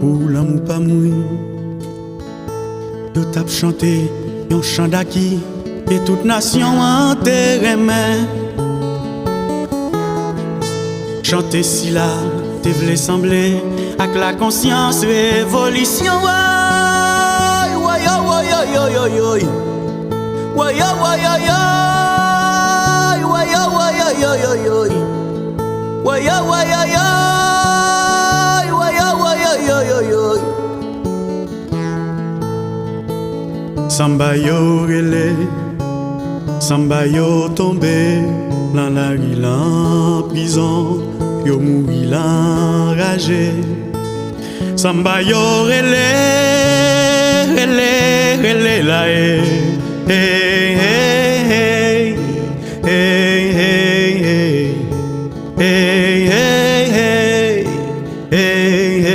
pour l'amour pas mourir. Yo tap chanté yon chant d'acquis et toute nation en terre main. Chanter si là, te vle sembler avec la conscience révolution. Woy, woy, woy, woy, woy, woy, woy. Woy, woy, woy, woy. Woy, woy, woy, woy, woy. Woy, woy, woy, woy. Woy, woy, woy, woy. Samba yo relé, samba yo tombé, dans la rue en prison, yo mouri l'enragé. Samba yo relé, relé, relé la